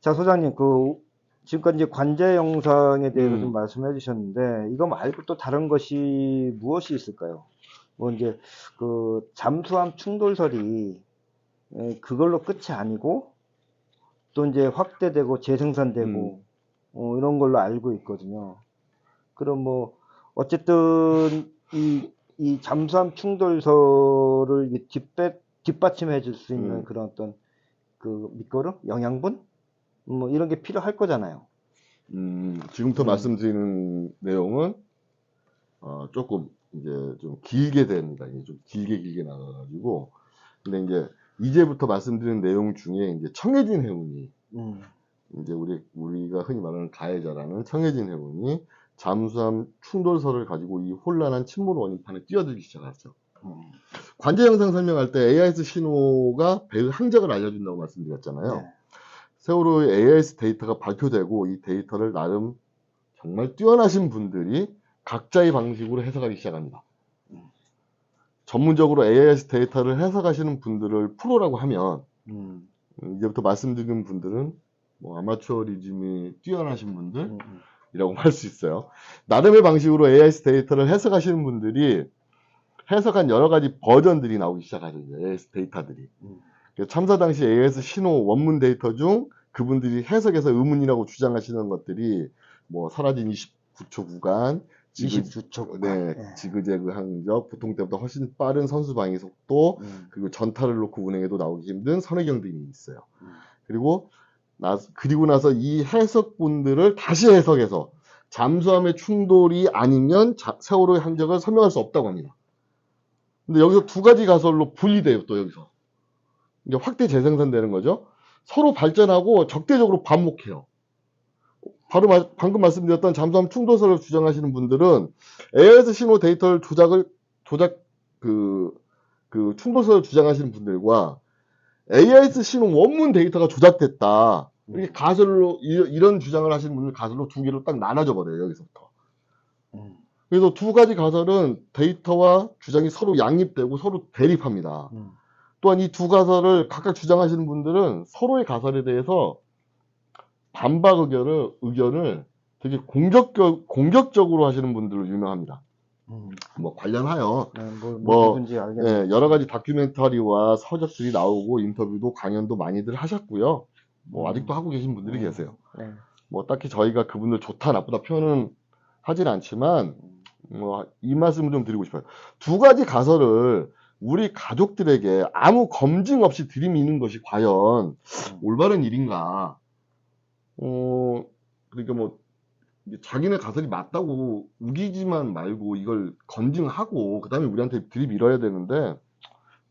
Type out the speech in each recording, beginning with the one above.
자, 소장님, 지금까지 이제 관제 영상에 대해서 좀 음, 말씀해 주셨는데, 이거 말고 또 다른 것이 무엇이 있을까요? 뭐 이제 잠수함 충돌설이 그걸로 끝이 아니고 또 이제 확대되고 재생산되고 음, 이런 걸로 알고 있거든요. 그럼 뭐 어쨌든 이 잠수함 충돌설을 뒷받침해 줄 수 있는 음, 그런 어떤 그 밑거름, 영양분 뭐 이런 게 필요할 거잖아요. 지금부터 음, 말씀드리는 내용은 조금 이제 좀 길게 됩니다. 이게 좀 길게 나가가지고. 근데 이제부터 말씀드리는 내용 중에 이제 청해진 해운이 음, 이제 우리가 흔히 말하는 가해자라는 청해진 해운이 잠수함 충돌설을 가지고 이 혼란한 침몰 원인판에 뛰어들기 시작하죠. 음, 관제 영상 설명할 때 AIS 신호가 배의 항적을 알려준다고 네. 말씀드렸잖아요. 세월호의 AIS 데이터가 발표되고 이 데이터를 나름 정말 뛰어나신 분들이 각자의 방식으로 해석하기 시작합니다. 전문적으로 AIS 데이터를 해석하시는 분들을 프로라고 하면 음, 이제부터 말씀드리는 분들은 뭐 아마추어리즘이 뛰어나신 음, 분들이라고 할 수 있어요. 나름의 방식으로 AIS 데이터를 해석하시는 분들이 해석한 여러 가지 버전들이 나오기 시작하죠. AIS 데이터들이. 음, 참사 당시 AIS 신호 원문 데이터 중 그분들이 해석해서 의문이라고 주장하시는 것들이 뭐 사라진 29초 구간, 29초 구간. 네, 예. 지그재그 항적, 보통 때보다 훨씬 빠른 선수 방위 속도, 그리고 전타를 놓고 운행해도 나오기 힘든 선해경 등이 있어요. 그리고 그리고 나서 이 해석분들을 다시 해석해서 잠수함의 충돌이 아니면 세월호의 항적을 설명할 수 없다고 합니다. 근데 여기서 두 가지 가설로 분리돼요, 또 여기서. 이제 확대 재생산되는 거죠. 서로 발전하고 적대적으로 반목해요. 바로 방금 말씀드렸던 잠수함 충돌설을 주장하시는 분들은 AIS 신호 데이터를 조작 그 충돌설을 주장하시는 분들과 AIS 신호 원문 데이터가 조작됐다. 이렇게 가설로 이런 주장을 하시는 분들 가설로 두 개로 딱 나눠져 버려요. 여기서부터. 음, 그래서 두 가지 가설은 데이터와 주장이 서로 양립되고 서로 대립합니다. 음, 또한 이 두 가설을 각각 주장하시는 분들은 서로의 가설에 대해서 반박 의견을 되게 공격적으로 하시는 분들로 유명합니다. 뭐 관련하여 네, 뭐 뭐 누군지 예, 알겠네요. 여러 가지 다큐멘터리와 서적들이 나오고 인터뷰도 강연도 많이들 하셨고요. 뭐 아직도 하고 계신 분들이 계세요. 네. 뭐 딱히 저희가 그분들 좋다 나쁘다 표현은 하진 않지만 뭐 이 말씀을 좀 드리고 싶어요. 두 가지 가설을 우리 가족들에게 아무 검증 없이 들이미는 것이 과연 올바른 일인가? 그러니까 뭐 자기네 가설이 맞다고 우기지만 말고 이걸 검증하고 그다음에 우리한테 들이밀어야 되는데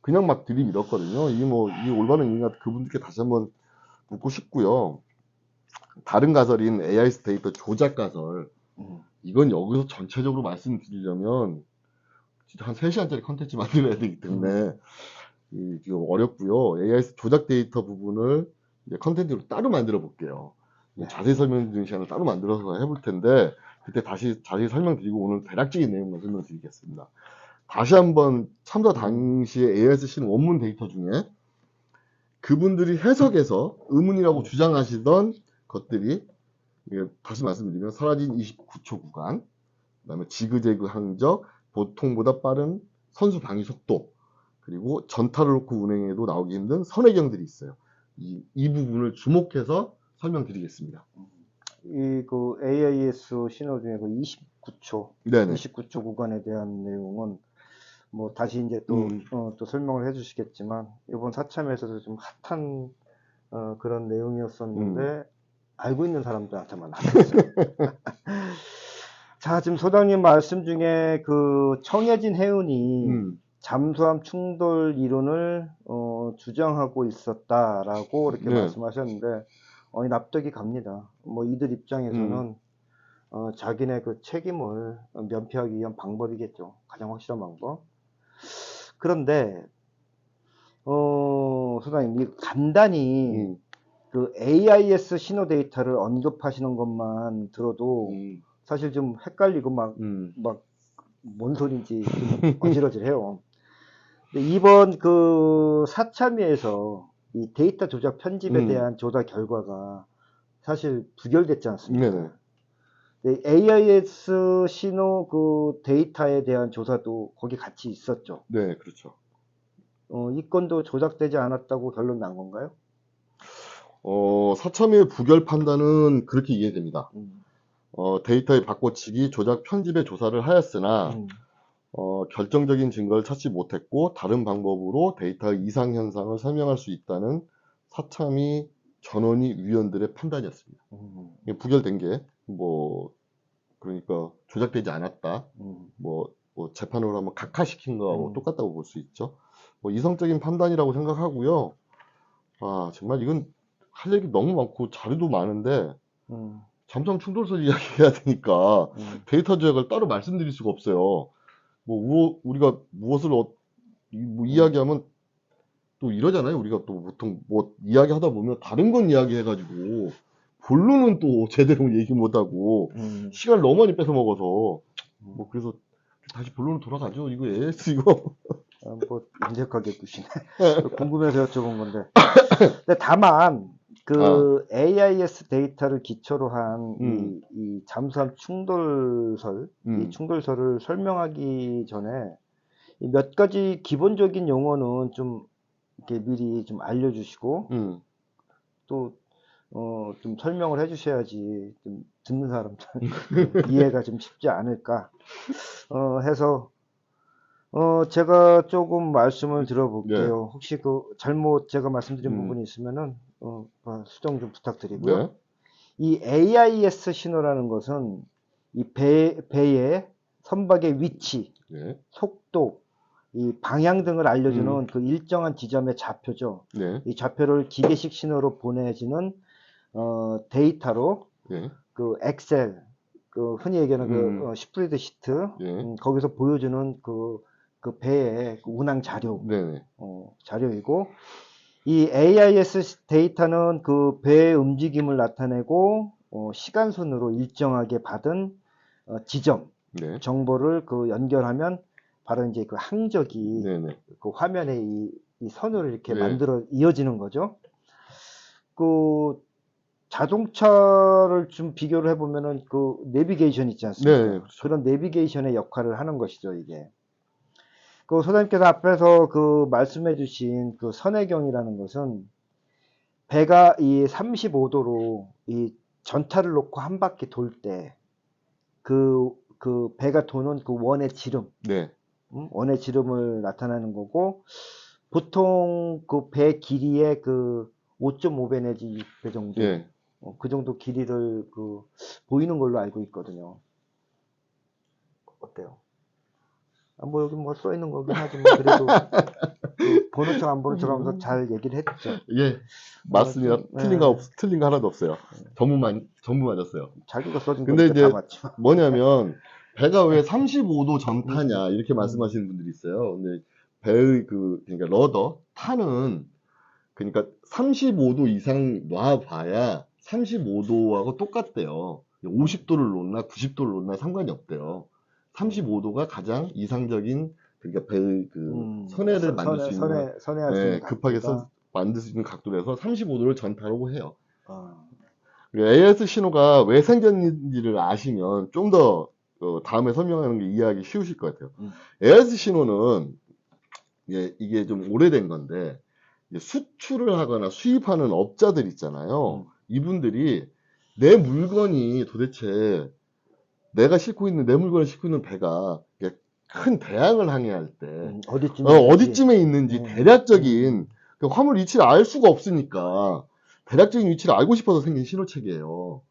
그냥 막 들이밀었거든요. 이게 올바른 일인가 그분들께 다시 한번 묻고 싶고요. 다른 가설인 AIS 데이터 조작 가설 이건 여기서 전체적으로 말씀드리려면 진짜 한 3시간짜리 컨텐츠 만들어야 되기 때문에 이거 어렵고요. AIS 조작 데이터 부분을 이제 컨텐츠로 따로 만들어 볼게요. 네. 자세히 설명드리는 시간을 따로 만들어서 해볼 텐데 그때 다시 자세히 설명드리고 오늘 대략적인 내용만 설명드리겠습니다. 다시 한번 참사 당시에 AIS 신 원문 데이터 중에 그분들이 해석해서 의문이라고 주장하시던 것들이 다시 말씀드리면 사라진 29초 구간, 그다음에 지그재그 항적, 보통보다 빠른 선수 방위 속도, 그리고 전타를 놓고 운행해도 나오기 힘든 선해경들이 있어요. 이 부분을 주목해서 설명드리겠습니다. AIS 신호 중에 29초, 네네. 29초 구간에 대한 내용은 뭐 다시 이제 또 설명을 해주시겠지만 이번 사참에서도 좀 핫한 그런 내용이었었는데 알고 있는 사람들한테만 알았어요. 자, 지금 소장님 말씀 중에 청해진 해운이 잠수함 충돌 이론을 주장하고 있었다라고 이렇게 네. 말씀하셨는데 납득이 갑니다. 뭐 이들 입장에서는 자기네 그 책임을 면피하기 위한 방법이겠죠. 가장 확실한 방법. 그런데 소장님 간단히 그 AIS 신호 데이터를 언급하시는 것만 들어도 사실 좀 헷갈리고 막 뭔 소린지 좀 어지러질해요. 근데 이번 사참위에서 이 데이터 조작 편집에 대한 조사 결과가 사실 부결됐지 않습니까? 네네. 네, AIS 신호 그 데이터에 대한 조사도 거기 같이 있었죠. 네, 그렇죠. 이 건도 조작되지 않았다고 결론 난 건가요? 사참위의 부결 판단은 그렇게 이해됩니다. 음, 데이터의 바꿔치기, 조작, 편집의 조사를 하였으나 음, 결정적인 증거를 찾지 못했고 다른 방법으로 데이터의 이상 현상을 설명할 수 있다는 사참위 전원위 위원들의 판단이었습니다. 이게 부결된 게 그러니까 조작되지 않았다. 뭐 재판으로 한번 각하시킨 거하고 똑같다고 볼 수 있죠. 이성적인 판단이라고 생각하고요. 아, 정말 이건 할 얘기 너무 많고 자료도 많은데 잠수함 충돌설 이야기해야 되니까 데이터 조작을 따로 말씀드릴 수가 없어요. 우리가 무엇을 이야기하면 또 이러잖아요. 우리가 또 보통 이야기하다 보면 다른 건 이야기해가지고 본론은 또 제대로 얘기 못하고 시간을 너무 많이 뺏어 먹어서 그래서 다시 본론으로 돌아가죠. 이거 AS 이거 인색하게 두시네. 궁금해서 여쭤본 건데. 근데 다만 그 AIS 데이터를 기초로 한 이 잠수함 충돌설, 이 충돌설을 설명하기 전에 이 몇 가지 기본적인 용어는 좀 이렇게 미리 좀 알려주시고 또 좀 설명을 해주셔야지 좀 듣는 사람들 이해가 좀 쉽지 않을까 해서 제가 조금 말씀을 드려볼게요. 혹시 그 잘못 제가 말씀드린 부분이 있으면은 수정 좀 부탁드리고요. 네. 이 AIS 신호라는 것은 이 배의 선박의 위치, 네. 속도, 이 방향 등을 알려주는 그 일정한 지점의 좌표죠. 네. 이 좌표를 기계식 신호로 보내지는 데이터로 네. 그 엑셀, 그 흔히 얘기하는 그 스프레드시트 거기서 보여주는 그 배의 그 운항 자료, 네. 자료이고 이 AIS 데이터는 그 배의 움직임을 나타내고 시간순으로 일정하게 받은 지점 네. 정보를 그 연결하면 바로 이제 그 항적이 네네. 그 화면에 이 선으로 이렇게 네. 만들어 이어지는 거죠. 그 자동차를 좀 비교를 해보면은 그 내비게이션 있지 않습니까? 네, 그렇죠. 그런 내비게이션의 역할을 하는 것이죠, 이게. 그 소장님께서 앞에서 그 말씀해 주신 그 선해경이라는 것은 배가 이 35도로 이 전차를 놓고 한 바퀴 돌 때 그 배가 도는 그 원의 지름, 네. 원의 지름을 나타내는 거고 보통 그 배 길이의 그 5.5배 내지 6배 정도 네. 그 정도 길이를 그 보이는 걸로 알고 있거든요. 어때요? 뭐 여기 뭐 써 있는 거긴 하지만 그래도 그 보는 척 안 보는 척 하면서 잘 얘기를 했죠. 예, 맞습니다. 틀린 거 네. 틀린 거 하나도 없어요. 전부 맞았어요. 자기가 써준 근데 거니까 이제 다 맞죠. 뭐냐면 배가 왜 35도 전타냐 이렇게 말씀하시는 분들이 있어요. 근데 배의 그러니까 러더 타는 그러니까 35도 이상 놔봐야 35도하고 똑같대요. 50도를 놓나 90도를 놓나 상관이 없대요. 35도가 가장 이상적인 그러니까 배의 그 선회를 만들 수 있는 선회할 수 있는 급하게 각도가. 만들 수 있는 각도라서 35도를 전타라고 해요. 어. AIS 신호가 왜 생겼는지를 아시면 좀 더 다음에 설명하는 게 이해하기 쉬우실 것 같아요. AIS 신호는 이게 좀 오래된 건데 이제 수출을 하거나 수입하는 업자들 있잖아요. 이분들이 내 물건이 도대체 내가 싣고 있는 내 물건을 싣고 있는 배가 큰 대양을 항해할 때 어디쯤에 있는지 대략적인 그 화물 위치를 알 수가 없으니까 대략적인 위치를 알고 싶어서 생긴 신호체계예요.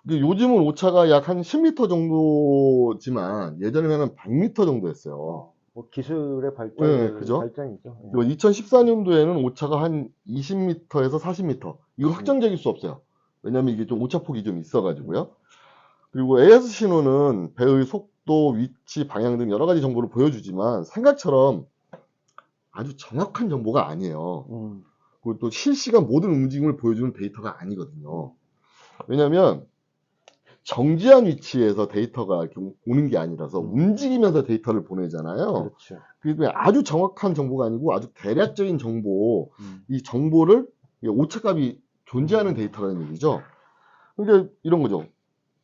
요즘은 오차가 약 한 10m 정도지만 예전에는 100m 정도였어요. 뭐 기술의 네, 그죠? 발전이죠. 2014년도에는 오차가 한 20m에서 40m. 이거 확정적일 수 없어요. 왜냐면 이게 좀 오차폭이 좀 있어가지고요. 그리고 AIS 신호는 배의 속도, 위치, 방향 등 여러 가지 정보를 보여주지만 생각처럼 아주 정확한 정보가 아니에요. 그리고 또 실시간 모든 움직임을 보여주는 데이터가 아니거든요. 왜냐면 정지한 위치에서 데이터가 오는 게 아니라서 움직이면서 데이터를 보내잖아요. 그렇죠. 그러니까 아주 정확한 정보가 아니고 아주 대략적인 정보, 이 정보를 오차값이 존재하는 데이터라는 얘기죠. 그러니까 이런 거죠.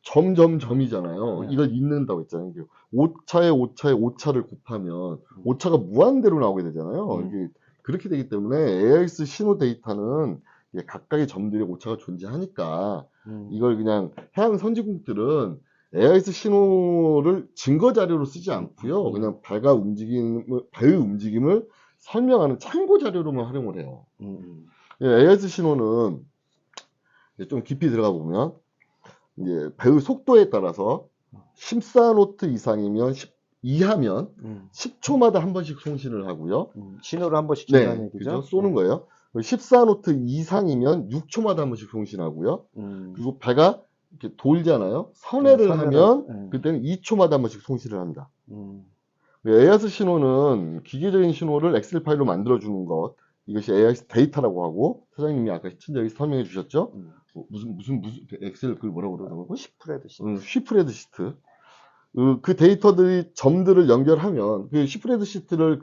점이잖아요. 이걸 잇는다고 했잖아요. 오차에 오차를 곱하면 오차가 무한대로 나오게 되잖아요. 이게 그렇게 되기 때문에 AIS 신호 데이터는 이게 각각의 점들의 오차가 존재하니까 이걸 그냥 해양 선진국들은 AIS 신호를 증거 자료로 쓰지 않고요. 그냥 배의 움직임을 설명하는 참고 자료로만 활용을 해요. AIS 신호는 좀 깊이 들어가 보면 이제 배의 속도에 따라서 14노트 이상이면 이하면 10초마다 한 번씩 송신을 하고요. 신호를 한 번씩 준다는 네, 얘기죠. 그죠? 쏘는 거예요. 14노트 이상이면 6초마다 한 번씩 송신하고요. 그리고 배가 이렇게 돌잖아요. 선회를 하면 그때는 2초마다 한 번씩 송신을 합니다. AIS 신호는 기계적인 신호를 엑셀 파일로 만들어주는 것, 이것이 AIS 데이터라고 하고, 사장님이 아까 친절히 설명해 주셨죠? 무슨 엑셀 그걸 뭐라고 그러더라고요? 쉬프레드 시트. 그 데이터들이 점들을 연결하면 그 쉬프레드 시트를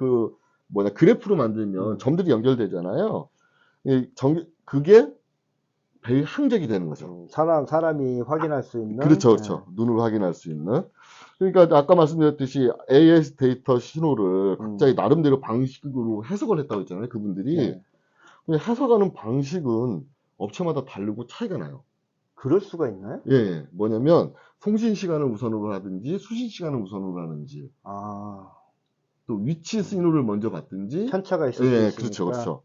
그래프로 만들면 점들이 연결되잖아요. 그게 배의 항적이 되는 거죠. 사람이 확인할 수 있는. 그렇죠. 눈으로 확인할 수 있는. 그러니까 아까 말씀드렸듯이 AIS 데이터 신호를 각자의 나름대로 방식으로 해석을 했다고 했잖아요. 그분들이. 해석하는 방식은 업체마다 다르고 차이가 나요. 그럴 수가 있나요? 예, 뭐냐면 송신 시간을 우선으로 하든지 수신 시간을 우선으로 하는지, 또 위치 신호를 먼저 받든지, 편차가 있을 수 있으니까. 그렇죠.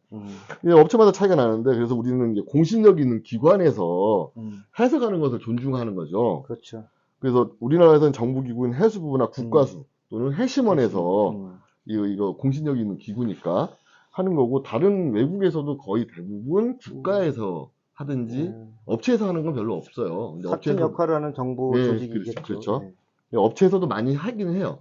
예, 업체마다 차이가 나는데 그래서 우리는 이제 공신력 있는 기관에서 해석하는 것을 존중하는 거죠. 그렇죠. 그래서 우리나라에서는 정부기구인 해수부나 국가수 또는 해심원에서 이거 공신력 있는 기구니까 하는 거고, 다른 외국에서도 거의 대부분 국가에서 하든지 업체에서 하는 건 별로 없어요. 근데 같은 역할을 하는 정보 조직이겠죠. 그렇죠. 업체에서도 많이 하긴 해요.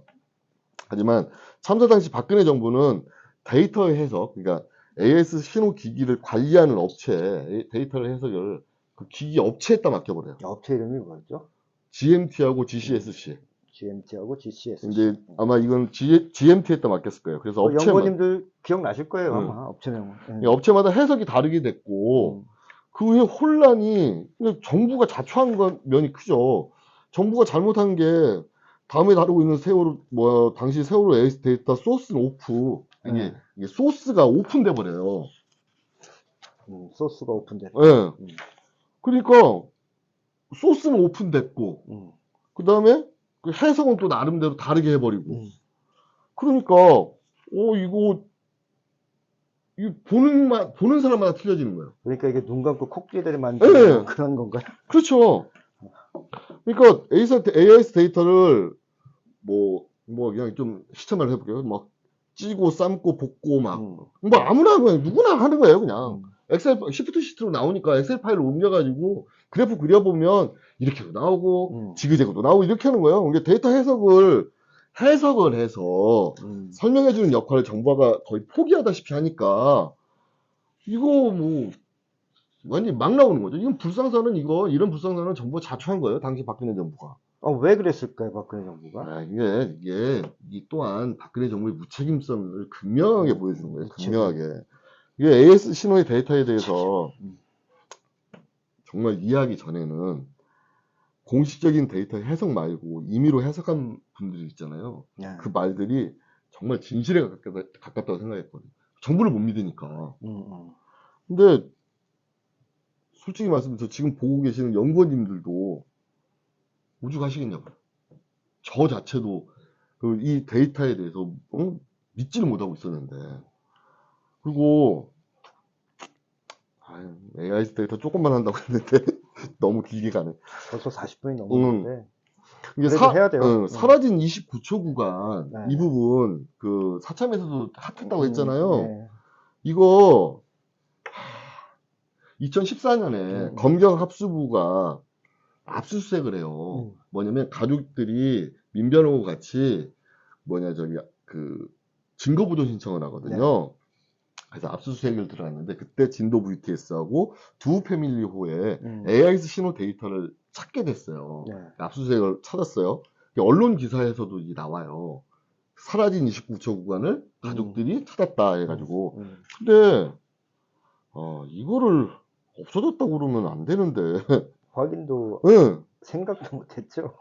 하지만 참사 당시 박근혜 정부는 데이터의 해석, 그러니까 AIS 신호 기기를 관리하는 업체 데이터를 해석을 그 기기 업체에다 맡겨버려요. 업체 이름이 뭐였죠? GMT하고 GCSC. GMT하고 GCSC. 이제 아마 이건 GMT에다 맡겼을 거예요. 그래서 연구원님들 기억나실 거예요, 아마 업체명은. 업체마다 해석이 다르게 됐고, 그 후에 혼란이, 정부가 자초한 면이 크죠. 정부가 잘못한 게 다음에 다루고 있는 당시 세월호 AIS 데이터 소스는 오프. 이게 소스가 오픈돼 버려요. 소스가 오픈돼. 그러니까 소스는 오픈됐고, 그 다음에 그 해석은 또 나름대로 다르게 해버리고. 그러니까 이거 보는 사람마다 틀려지는 거예요. 그러니까 이게 눈 감고 코끼리들이 만드는 그런 건가요? 그렇죠. 그러니까 AIS 데이터를 그냥 좀 시청을 해볼게요. 막 찌고 삶고 볶고 아무나 그냥 누구나 하는 거예요. 그냥 엑셀 시프트 시트로 나오니까 엑셀 파일을 옮겨가지고 그래프 그려보면 이렇게도 나오고 지그재그도 나오고 이렇게 하는 거예요. 이게 데이터 해석을 해서 설명해주는 역할을 정부가 거의 포기하다시피 하니까 이거 완전히 막 나오는 거죠. 이런 불상사는 정부가 자초한 거예요. 당시 박근혜 정부가. 왜 그랬을까요, 박근혜 정부가? 이게 또한 박근혜 정부의 무책임성을 극명하게 보여주는 거예요. 극명하게. 이게 AIS 신호의 데이터에 대해서 정말 이해하기 전에는 공식적인 데이터 해석 말고 임의로 해석한 분들이 있잖아요. 그 말들이 정말 진실에 가깝다고 생각했거든요. 정부를 못 믿으니까. 근데 솔직히 말씀드려서 지금 보고 계시는 연구원님들도 우주 가시겠냐고요. 저 자체도 이 데이터에 대해서 믿지를 못하고 있었는데. 그리고 AIS 데이터 조금만 한다고 했는데 너무 길게 가네. 벌써 40분이 넘었는데. 이게 해야 돼요. 사라진 29초 구간 이 부분 사참에서도 핫했다고 했잖아요. 이거 2014년에 검경합수부가 압수수색을 해요. 뭐냐면 가족들이 민변하고 같이 증거보존 신청을 하거든요. 그래서 압수수색을 들어갔는데 그때 진도 VTS하고 두 패밀리호에 AIS 신호 데이터를 찾게 됐어요. 압수수색을 찾았어요. 언론 기사에서도 이게 나와요. 사라진 29초 구간을 가족들이 찾았다 해가지고. 근데 이거를 없어졌다고 그러면 안 되는데. 확인도 응. 생각도 못했죠.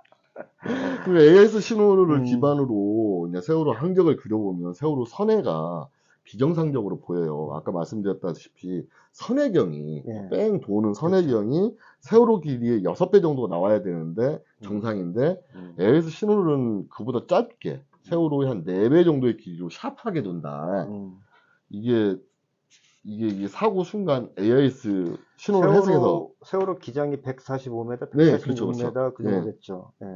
그 AS 신호를 음. 기반으로 이제 세월호 항적을 그려보면 세월호 선해가 비정상적으로 보여요. 아까 말씀드렸다시피 선해경이 예. 뺑 도는 선해경이 세월호 길이의 6배 정도가 나와야 되는데 정상인데 AS 신호는 그보다 짧게 세월호의 한 4배 정도의 길이로 샤프하게 돈다. 이게 사고 순간 AIS 신호를 해석해서 세월호 기장이 145m, 네, 그렇죠, 186m 그 정도 예. 됐죠. 예.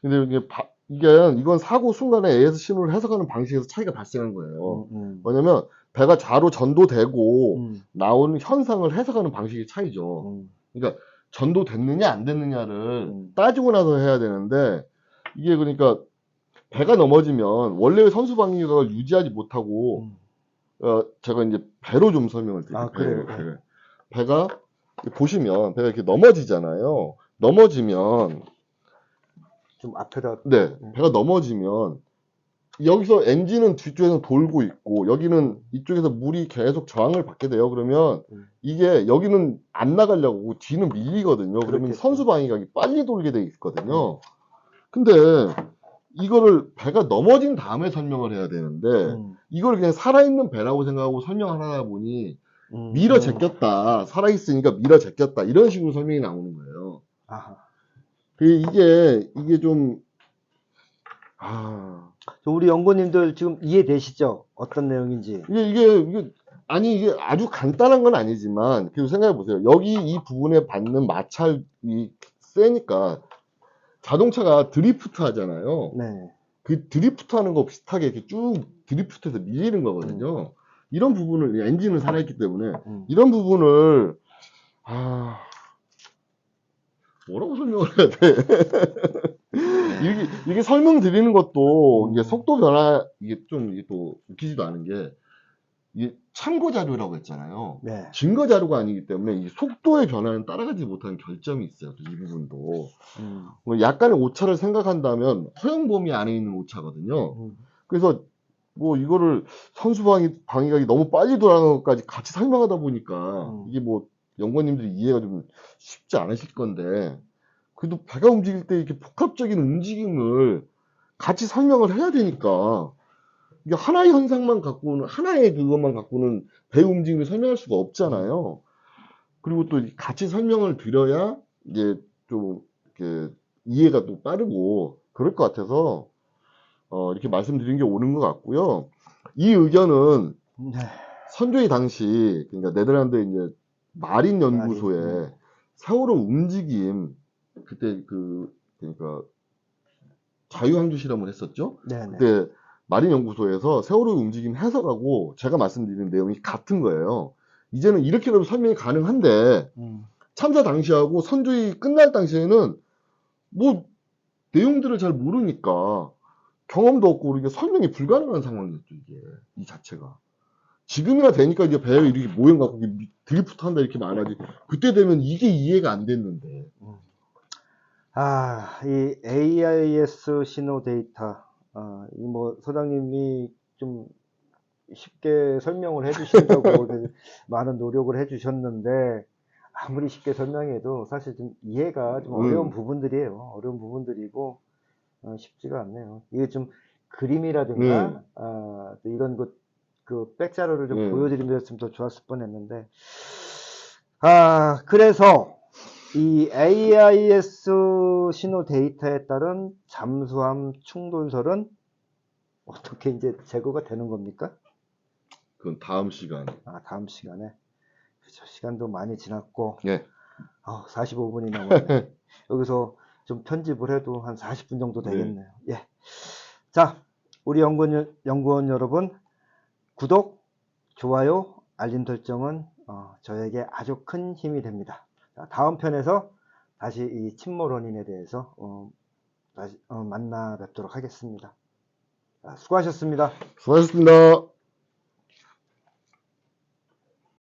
근데 이건 사고 순간에 AS 신호를 해석하는 방식에서 차이가 발생한 거예요. 뭐냐면 배가 좌로 전도되고 나오는 현상을 해석하는 방식의 차이죠. 그러니까 전도됐느냐 안 됐느냐를 따지고 나서 해야 되는데 이게 그러니까 배가 넘어지면 원래의 선수 방향을 유지하지 못하고 제가 이제 배로 좀 설명을 드릴게요. 아, 그래요? 배를. 배가 보시면 배가 이렇게 넘어지잖아요. 넘어지면 좀 앞에다. 네, 배가 넘어지면 여기서 엔진은 뒤쪽에서 돌고 있고 여기는 이쪽에서 물이 계속 저항을 받게 돼요. 그러면 이게 여기는 안 나가려고 뒤는 밀리거든요. 그러면 그렇겠죠. 선수 방향이 빨리 돌게 돼 있거든요. 근데 이거를 배가 넘어진 다음에 설명을 해야 되는데 이걸 그냥 살아있는 배라고 생각하고 설명을 하다 보니 밀어 제꼈다. 살아있으니까 밀어 제꼈다. 이런 식으로 설명이 나오는 거예요. 아하. 이게 좀 우리 연구님들 지금 이해되시죠? 어떤 내용인지. 이게 아주 간단한 건 아니지만, 그리고 생각해 보세요. 여기 이 부분에 받는 마찰이 세니까, 자동차가 드리프트 하잖아요. 네. 그 드리프트 하는 거 비슷하게 이렇게 쭉 드리프트해서 밀리는 거거든요. 이런 부분을, 엔진은 살아있기 때문에, 이런 부분을, 뭐라고 설명을 해야 돼? 이게 설명드리는 것도, 이게 속도 변화, 이게 또 웃기지도 않은 게, 이게 참고 자료라고 했잖아요. 네. 증거 자료가 아니기 때문에 이 속도의 변화는 따라가지 못하는 결점이 있어요. 이 부분도. 뭐 약간의 오차를 생각한다면 허용 범위 안에 있는 오차거든요. 그래서 뭐 이거를 선수 방위각이 너무 빨리 돌아가는 것까지 같이 설명하다 보니까 이게 뭐 연구원님들이 이해가 좀 쉽지 않으실 건데 그래도 배가 움직일 때 이렇게 복합적인 움직임을 같이 설명을 해야 되니까 이게 하나의 현상만 갖고는, 하나의 그것만 갖고는 배 움직임을 설명할 수가 없잖아요. 그리고 또 같이 설명을 드려야, 이제 좀, 이렇게 이해가 또 빠르고, 그럴 것 같아서, 이렇게 말씀드린 게 옳은 것 같고요. 이 의견은, 선조의 당시, 그러니까 네덜란드 이제 마린 연구소에 세월호 움직임, 그때 그러니까 자유항주 실험을 했었죠? 네네. 그때 마린 연구소에서 세월호 움직임 해석하고 제가 말씀드리는 내용이 같은 거예요. 이제는 이렇게라도 설명이 가능한데 참사 당시하고 선조위 끝날 당시에는 뭐 내용들을 잘 모르니까 경험도 없고 이게 설명이 불가능한 상황이었죠. 이게 이 자체가 지금이나 되니까 이제 배에 이렇게 모형갖고 드리프트 한다 이렇게 말하지 그때 되면 이게 이해가 안 됐는데 이 AIS 신호 데이터, 이 뭐 소장님이 좀 쉽게 설명을 해주신다고 많은 노력을 해주셨는데 아무리 쉽게 설명해도 사실 좀 이해가 좀 어려운 부분들이에요. 어려운 부분들이고 쉽지가 않네요. 이게 좀 그림이라든가 또 이런 그 백자료를 좀 보여드리면 더 좋았을 뻔했는데 그래서 이 AIS 신호 데이터에 따른 잠수함 충돌설은 어떻게 이제 제거가 되는 겁니까? 그건 다음 시간에. 다음 시간에. 그렇죠. 시간도 많이 지났고. 예. 45분이 남았네. 여기서 좀 편집을 해도 한 40분 정도 되겠네요. 예. 자, 우리 연구원 여러분, 구독, 좋아요, 알림 설정은 저에게 아주 큰 힘이 됩니다. 자, 다음 편에서 다시 이 침몰원인에 대해서 다시 만나 뵙도록 하겠습니다. 수고하셨습니다. 수고하셨습니다.